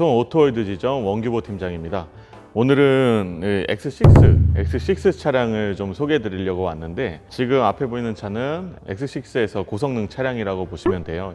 손 오토월드 지점 원규보 팀장입니다. 오늘은 X6 차량을 좀 소개해 드리려고 왔는데, 지금 앞에 보이는 차는 X6에서 고성능 차량이라고 보시면 돼요.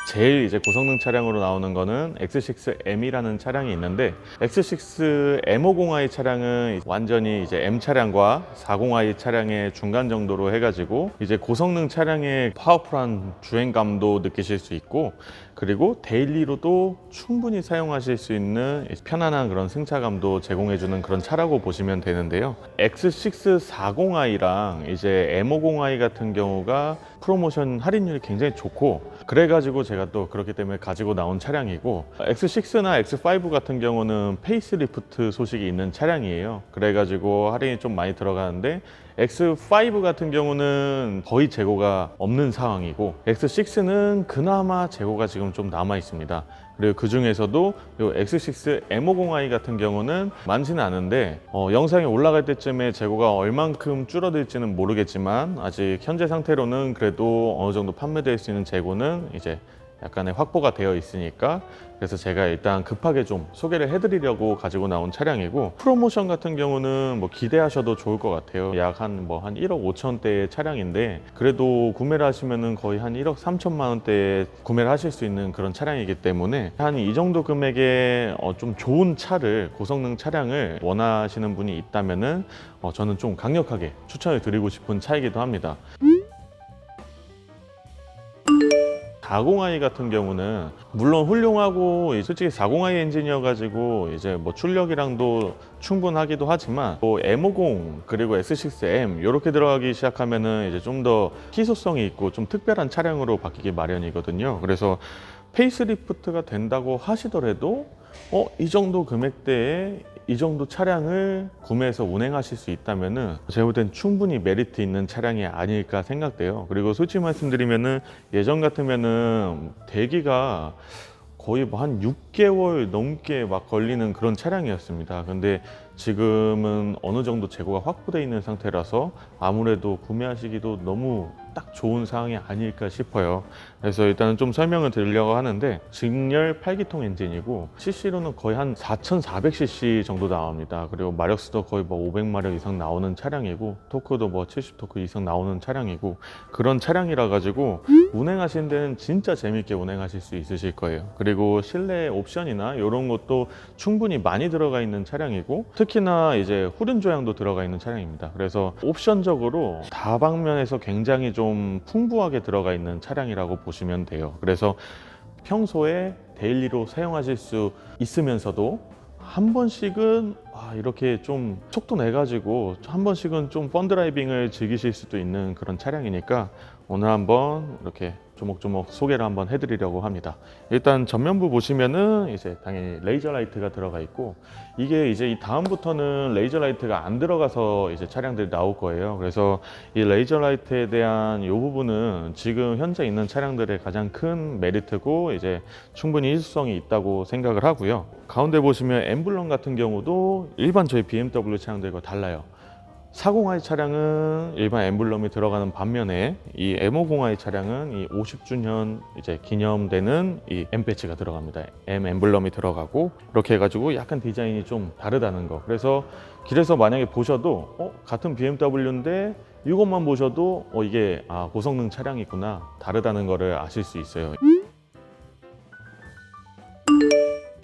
제일 고성능 차량으로 나오는 거는 X6M이라는 차량이 있는데, X6 M50i 차량은 완전히 M 차량과 40i 차량의 중간 정도로 해가지고 고성능 차량의 파워풀한 주행감도 느끼실 수 있고, 그리고 데일리로도 충분히 사용하실 수 있는 편안한 그런 승차감도 제공해주는 그런 차라고 보시면 되는데요. X6 40i랑 M50i 같은 경우가 프로모션 할인율이 굉장히 좋고, 그래가지고 제가 또 그렇기 때문에 가지고 나온 차량이고, X6나 X5 같은 경우는 페이스리프트 소식이 있는 차량이에요. 그래가지고 할인이 좀 많이 들어가는데, X5 같은 경우는 거의 재고가 없는 상황이고, X6는 그나마 재고가 지금 좀 남아 있습니다. 그리고 그 중에서도 이 X6 M50i 같은 경우는 많지는 않은데, 영상이 올라갈 때쯤에 재고가 얼만큼 줄어들지는 모르겠지만, 아직 현재 상태로는 그래도 어느 정도 판매될 수 있는 재고는 약간의 확보가 되어 있으니까, 그래서 제가 일단 급하게 좀 소개를 해드리려고 가지고 나온 차량이고, 프로모션 같은 경우는 뭐 기대하셔도 좋을 것 같아요. 약 한 1억 5천대의 차량인데, 그래도 구매를 하시면은 거의 한 1억 3천만 원대에 구매를 하실 수 있는 그런 차량이기 때문에, 한 이 정도 금액에 좀 좋은 차를, 고성능 차량을 원하시는 분이 있다면은 저는 좀 강력하게 추천을 드리고 싶은 차이기도 합니다. 40i 같은 경우는 물론 훌륭하고, 솔직히 40i 엔진이어가지고 뭐 출력이랑도 충분하기도 하지만, 또 M50 그리고 X6M 이렇게 들어가기 시작하면은 좀 더 희소성이 있고 좀 특별한 차량으로 바뀌기 마련이거든요. 그래서 페이스리프트가 된다고 하시더라도 이 정도 금액대에 이 정도 차량을 구매해서 운행하실 수 있다면은 제가 볼 땐 충분히 메리트 있는 차량이 아닐까 생각돼요. 그리고 솔직히 말씀드리면은 예전 같으면은 대기가 거의 뭐 한 6개월 넘게 막 걸리는 그런 차량이었습니다. 근데 지금은 어느 정도 재고가 확보되어 있는 상태라서 아무래도 구매하시기도 너무 딱 좋은 상황이 아닐까 싶어요. 그래서 일단은 좀 설명을 드리려고 하는데, 직렬 8기통 엔진이고 cc로는 거의 한 4400cc 정도 나옵니다. 그리고 마력수도 거의 뭐 500마력 이상 나오는 차량이고, 토크도 뭐 70토크 이상 나오는 차량이고, 그런 차량이라 가지고 운행하시는 데는 진짜 재밌게 운행하실 수 있으실 거예요. 그리고 실내 옵션이나 이런 것도 충분히 많이 들어가 있는 차량이고, 특히나 후륜 조향도 들어가 있는 차량입니다. 그래서 옵션적으로 다방면에서 굉장히 좀 풍부하게 들어가 있는 차량이라고 보시면 돼요. 그래서 평소에 데일리로 사용하실 수 있으면서도 한 번씩은 이렇게 좀 속도 내가지고 한 번씩은 좀 펀드라이빙을 즐기실 수도 있는 그런 차량이니까, 오늘 한번 이렇게 조목조목 소개를 한번 해드리려고 합니다. 일단 전면부 보시면은 당연히 레이저 라이트가 들어가 있고, 이게 이 다음부터는 레이저 라이트가 안 들어가서 차량들이 나올 거예요. 그래서 이 레이저 라이트에 대한 이 부분은 지금 현재 있는 차량들의 가장 큰 메리트고, 충분히 희소성이 있다고 생각을 하고요. 가운데 보시면 엠블럼 같은 경우도 일반 저희 BMW 차량들과 달라요. 40i 차량은 일반 엠블럼이 들어가는 반면에, 이 M50i 차량은 이 50주년 기념되는 이 M 배지가 들어갑니다. M 엠블럼이 들어가고, 이렇게 해가지고 약간 디자인이 좀 다르다는 거. 그래서 길에서 만약에 보셔도 같은 BMW인데 이것만 보셔도 이게 고성능 차량이구나, 다르다는 거를 아실 수 있어요.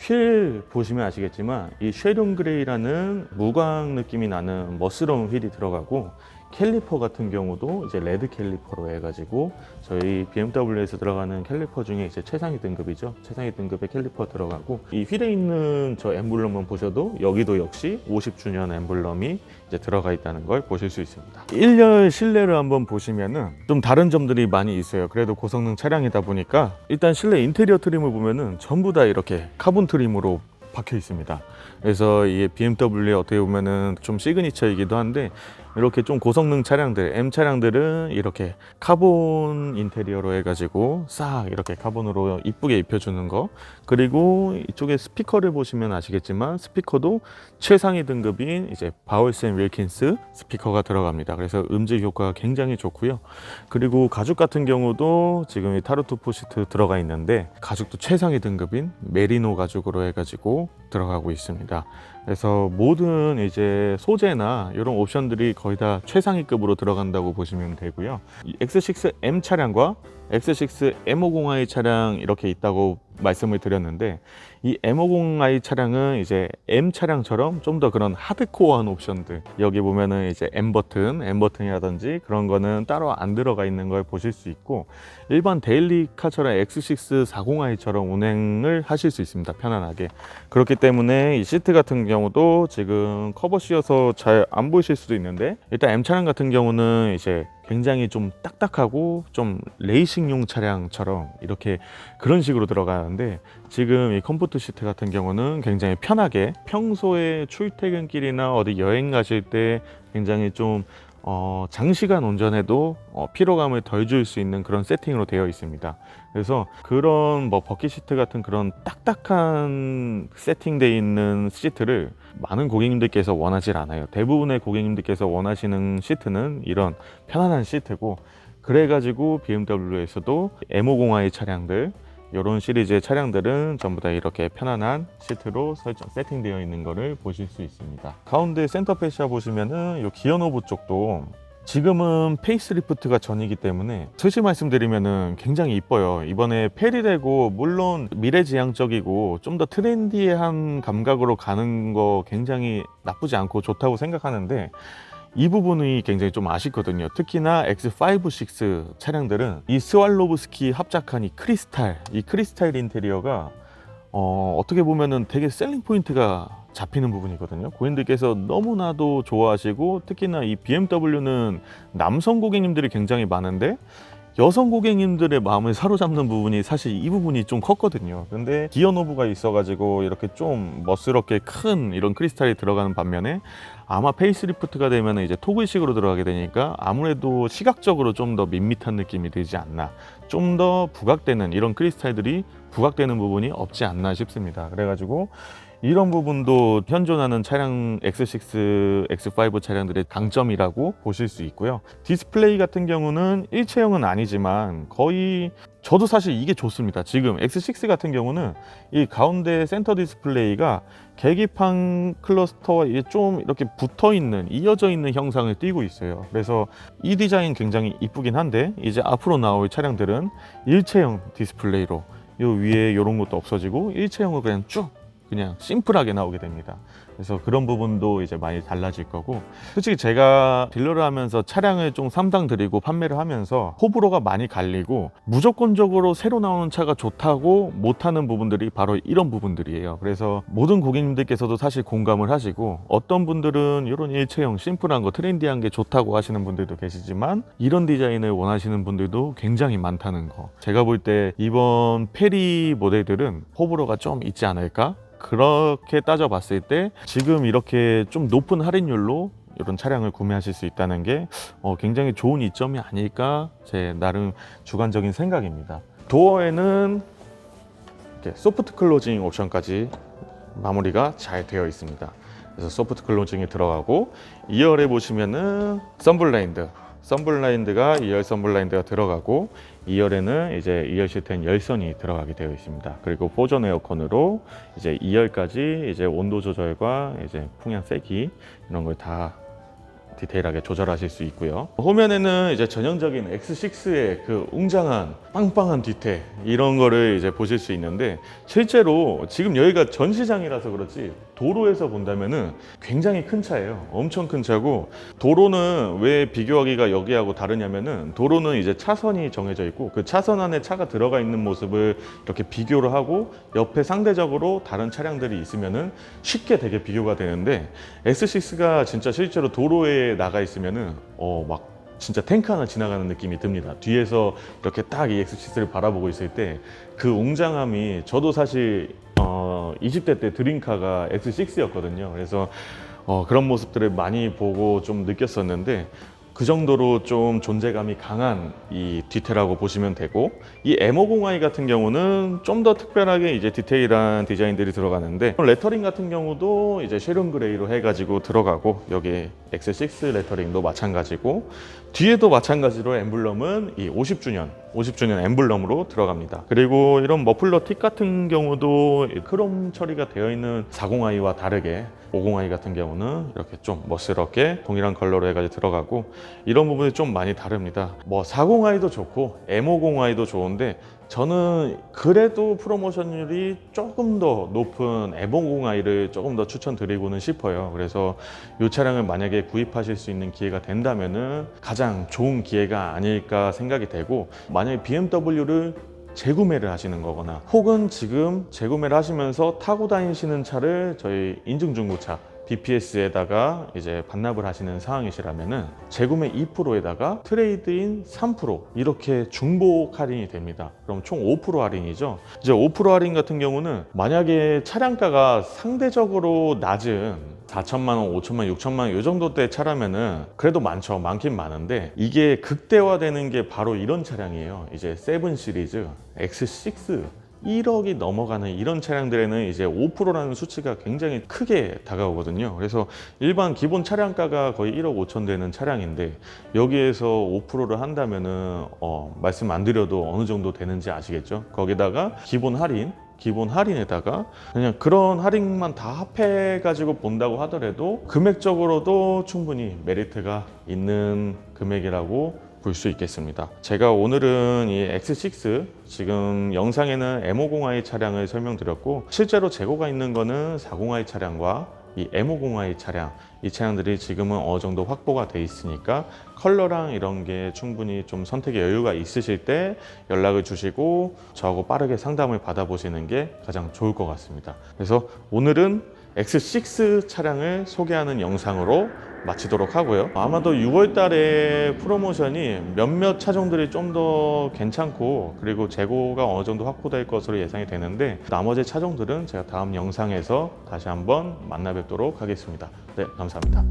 휠 보시면 아시겠지만, 이 쉐론 그레이라는 무광 느낌이 나는 멋스러운 휠이 들어가고, 캘리퍼 같은 경우도 레드 캘리퍼로 해가지고 저희 BMW에서 들어가는 캘리퍼 중에 최상위 등급이죠. 최상위 등급의 캘리퍼 들어가고, 이 휠에 있는 저 엠블럼만 보셔도 여기도 역시 50주년 엠블럼이 들어가 있다는 걸 보실 수 있습니다. 1열 실내를 한번 보시면은 좀 다른 점들이 많이 있어요. 그래도 고성능 차량이다 보니까 일단 실내 인테리어 트림을 보면은 전부 다 이렇게 카본 트림으로 박혀 있습니다. 그래서 이게 BMW의 어떻게 보면은 좀 시그니처이기도 한데, 이렇게 좀 고성능 차량들, M 차량들은 이렇게 카본 인테리어로 해가지고 싹 이렇게 카본으로 이쁘게 입혀주는 거. 그리고 이쪽에 스피커를 보시면 아시겠지만, 스피커도 최상위 등급인 이제 바울센 윌킨스 스피커가 들어갑니다. 그래서 음질 효과가 굉장히 좋고요. 그리고 가죽 같은 경우도 지금 이 타르투 포시트 들어가 있는데, 가죽도 최상위 등급인 메리노 가죽으로 해가지고 들어가고 있습니다. 그래서 모든 이제 소재나 이런 옵션들이 거의 다 최상위급으로 들어간다고 보시면 되고요. 이 X6M 차량과 X6 M50i 차량 이렇게 있다고 말씀을 드렸는데, 이 M50i 차량은 이제 M 차량처럼 좀 더 그런 하드코어한 옵션들, 여기 보면은 이제 M 버튼이라든지 그런 거는 따로 안 들어가 있는 걸 보실 수 있고, 일반 데일리카처럼 X6 40i처럼 운행을 하실 수 있습니다. 편안하게. 그렇기 때문에 이 시트 같은 경우도 지금 커버 씌어서 잘 안 보이실 수도 있는데, 일단 M 차량 같은 경우는 이제 굉장히 좀 딱딱하고 좀 레이싱용 차량처럼 이렇게 그런 식으로 들어가는데, 지금 이 컴포트 시트 같은 경우는 굉장히 편하게 평소에 출퇴근길이나 어디 여행 가실 때 굉장히 좀 장시간 운전해도 피로감을 덜 줄 수 있는 그런 세팅으로 되어 있습니다. 그래서 그런 뭐 버킷 시트 같은 그런 딱딱한 세팅되어 있는 시트를 많은 고객님들께서 원하지 않아요. 대부분의 고객님들께서 원하시는 시트는 이런 편안한 시트고, 그래가지고 BMW에서도 M50i 차량들, 이런 시리즈의 차량들은 전부 다 이렇게 편안한 시트로 세팅되어 있는 것을 보실 수 있습니다. 가운데 센터 패시아 보시면은 이 기어 노브 쪽도 지금은 페이스리프트가 전이기 때문에 솔직히 말씀드리면은 굉장히 이뻐요. 이번에 페리되고, 물론 미래지향적이고 좀 더 트렌디한 감각으로 가는 거 굉장히 나쁘지 않고 좋다고 생각하는데, 이 부분이 굉장히 좀 아쉽거든요. 특히나 X5, 6 차량들은 이 스왈로브스키 합작한 이 크리스탈 인테리어가 어떻게 보면은 되게 셀링 포인트가 잡히는 부분이거든요. 고객님들께서 너무나도 좋아하시고, 특히나 이 BMW는 남성 고객님들이 굉장히 많은데 여성 고객님들의 마음을 사로잡는 부분이 사실 이 부분이 좀 컸거든요. 근데 기어 노브가 있어가지고 이렇게 좀 멋스럽게 큰 이런 크리스탈이 들어가는 반면에, 아마 페이스리프트가 되면 이제 토글식으로 들어가게 되니까 아무래도 시각적으로 좀 더 밋밋한 느낌이 들지 않나, 좀 더 부각되는 이런 크리스탈들이 부각되는 부분이 없지 않나 싶습니다. 그래가지고 이런 부분도 현존하는 차량 X6, X5 차량들의 강점이라고 보실 수 있고요. 디스플레이 같은 경우는 일체형은 아니지만 거의, 저도 사실 이게 좋습니다. 지금 X6 같은 경우는 이 가운데 센터 디스플레이가 계기판 클러스터와 좀 이렇게 붙어 있는, 이어져 있는 형상을 띠고 있어요. 그래서 이 디자인 굉장히 이쁘긴 한데, 이제 앞으로 나올 차량들은 일체형 디스플레이로 요 위에 이런 것도 없어지고 일체형으로 그냥 심플하게 나오게 됩니다. 그래서 그런 부분도 이제 많이 달라질 거고, 솔직히 제가 딜러를 하면서 차량을 좀 삼당 드리고 판매를 하면서 호불호가 많이 갈리고, 무조건적으로 새로 나오는 차가 좋다고 못하는 부분들이 바로 이런 부분들이에요. 그래서 모든 고객님들께서도 사실 공감을 하시고, 어떤 분들은 이런 일체형 심플한 거, 트렌디한 게 좋다고 하시는 분들도 계시지만, 이런 디자인을 원하시는 분들도 굉장히 많다는 거. 제가 볼 때 이번 페리 모델들은 호불호가 좀 있지 않을까? 그렇게 따져봤을 때 지금 이렇게 좀 높은 할인율로 이런 차량을 구매하실 수 있다는 게 굉장히 좋은 이점이 아닐까, 제 나름 주관적인 생각입니다. 도어에는 이렇게 소프트 클로징 옵션까지 마무리가 잘 되어 있습니다. 그래서 소프트 클로징이 들어가고, 2열에 보시면은 선블라인드가 2열 선블라인드가 들어가고, 2열에는 이제 2열 시트엔 열선이 들어가게 되어 있습니다. 그리고 포전 에어컨으로 이제 2열까지 이제 온도 조절과 이제 풍량 세기 이런 걸 다 디테일하게 조절하실 수 있고요. 후면에는 이제 전형적인 X6의 그 웅장한 빵빵한 뒤태, 이런 거를 이제 보실 수 있는데, 실제로 지금 여기가 전시장이라서 그렇지 도로에서 본다면은 굉장히 큰 차예요. 엄청 큰 차고, 도로는 왜 비교하기가 여기하고 다르냐면은, 도로는 이제 차선이 정해져 있고 그 차선 안에 차가 들어가 있는 모습을 이렇게 비교를 하고, 옆에 상대적으로 다른 차량들이 있으면은 쉽게 되게 비교가 되는데, X6가 진짜 실제로 도로에 나가 있으면은 막 진짜 탱크 하나 지나가는 느낌이 듭니다. 뒤에서 이렇게 딱 이 X6를 바라보고 있을 때 그 웅장함이, 저도 사실 20대 때 드림카가 X6였거든요. 그래서 그런 모습들을 많이 보고 좀 느꼈었는데, 그 정도로 좀 존재감이 강한 이 뒤태라고 보시면 되고, 이 M50i 같은 경우는 좀 더 특별하게 이제 디테일한 디자인들이 들어가는데, 레터링 같은 경우도 이제 쉐론 그레이로 해가지고 들어가고, 여기 X6 레터링도 마찬가지고, 뒤에도 마찬가지로 엠블럼은 이 50주년 엠블럼으로 들어갑니다. 그리고 이런 머플러 틱 같은 경우도 크롬 처리가 되어 있는 40i와 다르게 50i 같은 경우는 이렇게 좀 멋스럽게 동일한 컬러로 해가지고 들어가고, 이런 부분이 좀 많이 다릅니다. 뭐 40i도 좋고 M50i도 좋은데, 저는 그래도 프로모션율이 조금 더 높은 M50i를 조금 더 추천드리고는 싶어요. 그래서 이 차량을 만약에 구입하실 수 있는 기회가 된다면은 가장 좋은 기회가 아닐까 생각이 되고, 만약에 BMW를 재구매를 하시는 거거나, 혹은 지금 재구매를 하시면서 타고 다니시는 차를 저희 인증중고차 BPS에다가 이제 반납을 하시는 상황이시라면은 재구매 2%에다가 트레이드인 3% 이렇게 중복 할인이 됩니다. 그럼 총 5% 할인이죠. 이제 5% 할인 같은 경우는 만약에 차량가가 상대적으로 낮은 4천만 원, 5천만 원, 6천만 원 이 정도대 차라면은 그래도 많죠. 많긴 많은데, 이게 극대화되는 게 바로 이런 차량이에요. 이제 7 시리즈 X6 1억이 넘어가는 이런 차량들에는 이제 5%라는 수치가 굉장히 크게 다가오거든요. 그래서 일반 기본 차량가가 거의 1억 5천 되는 차량인데, 여기에서 5%를 한다면은 말씀 안 드려도 어느 정도 되는지 아시겠죠? 거기다가 기본 할인에다가 그냥 그런 할인만 다 합해 가지고 본다고 하더라도 금액적으로도 충분히 메리트가 있는 금액이라고 볼 수 있겠습니다. 제가 오늘은 이 X6, 지금 영상에는 M50i 차량을 설명드렸고, 실제로 재고가 있는 거는 40i 차량과 이 M50i 차량, 이 차량들이 지금은 어느 정도 확보가 돼 있으니까 컬러랑 이런 게 충분히 좀 선택의 여유가 있으실 때 연락을 주시고 저하고 빠르게 상담을 받아보시는 게 가장 좋을 것 같습니다. 그래서 오늘은 X6 차량을 소개하는 영상으로 마치도록 하고요. 아마도 6월 달에 프로모션이 몇몇 차종들이 좀 더 괜찮고, 그리고 재고가 어느 정도 확보될 것으로 예상이 되는데, 나머지 차종들은 제가 다음 영상에서 다시 한번 만나 뵙도록 하겠습니다. 네, 감사합니다.